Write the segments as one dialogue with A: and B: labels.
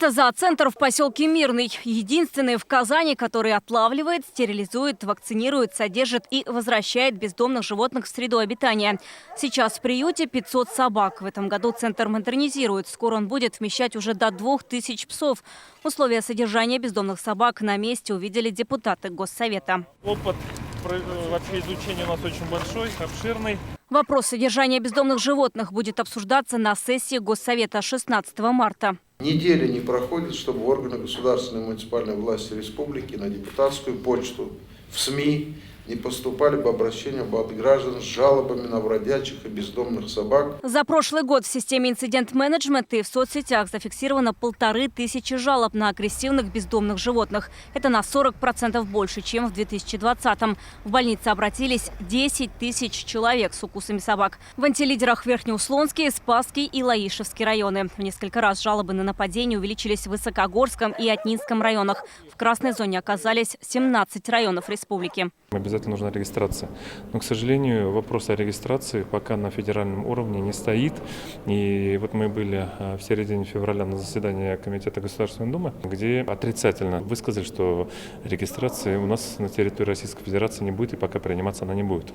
A: Это зооцентр в поселке Мирный. Единственный в Казани, который отлавливает, стерилизует, вакцинирует, содержит и возвращает бездомных животных в среду обитания. Сейчас в приюте 500 собак. В этом году центр модернизирует. Скоро он будет вмещать уже до 2000 псов. Условия содержания бездомных собак на месте увидели депутаты Госсовета.
B: Опыт вообще изучения у нас очень большой, обширный.
A: Вопрос содержания бездомных животных будет обсуждаться на сессии Госсовета 16 марта.
C: Недели не проходит, чтобы органы государственной и муниципальной власти республики на депутатскую почту, в СМИ не поступали бы обращения от граждан с жалобами на бродячих и бездомных собак.
A: За прошлый год в системе инцидент-менеджмента и в соцсетях зафиксировано 1500 жалоб на агрессивных бездомных животных. Это на 40% больше, чем в 2020-м. В больнице обратились 10 тысяч человек с укусами собак. В антилидерах Верхнеуслонский, Спасский и Лаишевский районы. В несколько раз жалобы на нападение увеличились в Высокогорском и Отнинском районах. В красной зоне оказались 17 районов республики.
B: Обязательно нужна регистрация. Но, к сожалению, вопрос о регистрации пока на федеральном уровне не стоит. И вот мы были в середине февраля на заседании Комитета Государственной Думы, где отрицательно высказали, что регистрации у нас на территории Российской Федерации не будет и пока приниматься она не будет.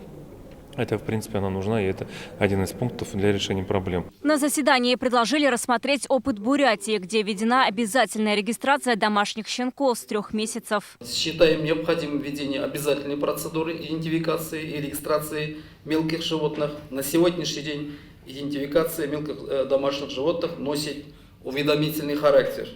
B: Это, в принципе, она нужна, и это один из пунктов для решения проблем.
A: На заседании предложили рассмотреть опыт Бурятии, где введена обязательная регистрация домашних щенков с 3 месяцев.
D: Считаем необходимым введение обязательной процедуры идентификации и регистрации мелких животных. На сегодняшний день идентификация мелких домашних животных носит уведомительный характер.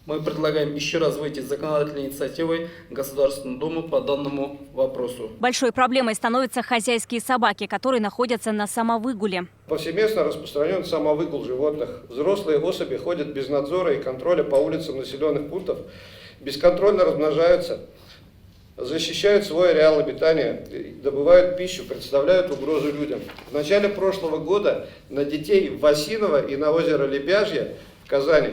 D: Мы предлагаем еще раз выйти с законодательной инициативой Государственной Думы по данному вопросу.
A: Большой проблемой становятся хозяйские собаки, которые находятся на самовыгуле.
E: Повсеместно распространен самовыгул животных. Взрослые особи ходят без надзора и контроля по улицам населенных пунктов, бесконтрольно размножаются, защищают свой ареал обитания, добывают пищу, представляют угрозу людям. В начале прошлого года на детей в Васиново и на озеро Лебяжье в Казани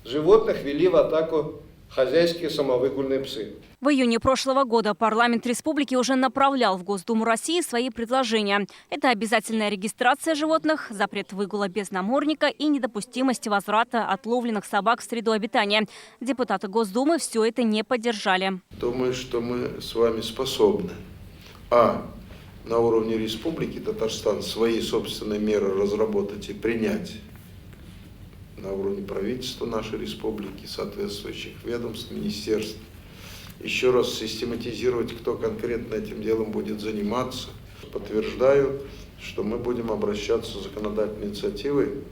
E: животных вели в атаку хозяйские самовыгульные псы.
A: В июне прошлого года парламент республики уже направлял в Госдуму России свои предложения. Это обязательная регистрация животных, запрет выгула без намордника и недопустимость возврата отловленных собак в среду обитания. Депутаты Госдумы все это не поддержали.
C: Думаю, что мы с вами способны, на уровне республики Татарстан свои собственные меры разработать и принять на уровне правительства нашей республики, соответствующих ведомств, министерств. Еще раз систематизировать, кто конкретно этим делом будет заниматься. Подтверждаю, что мы будем обращаться с законодательной инициативой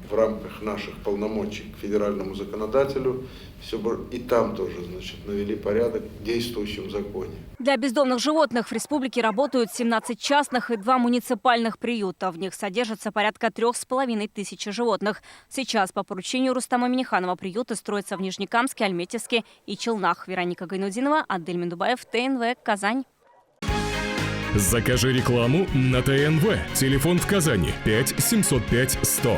C: в рамках наших полномочий к федеральному законодателю. И там тоже, навели порядок в действующем законе.
A: Для бездомных животных в республике работают 17 частных и 2 муниципальных приюта. В них содержится порядка 3500 животных. Сейчас по поручению Рустама Миниханова приюты строятся в Нижнекамске, Альметьевске и Челнах. Вероника Гайнудинова, Адель Мендубаев, ТНВ, Казань.
F: Закажи рекламу на ТНВ. Телефон в Казани 5 705 100.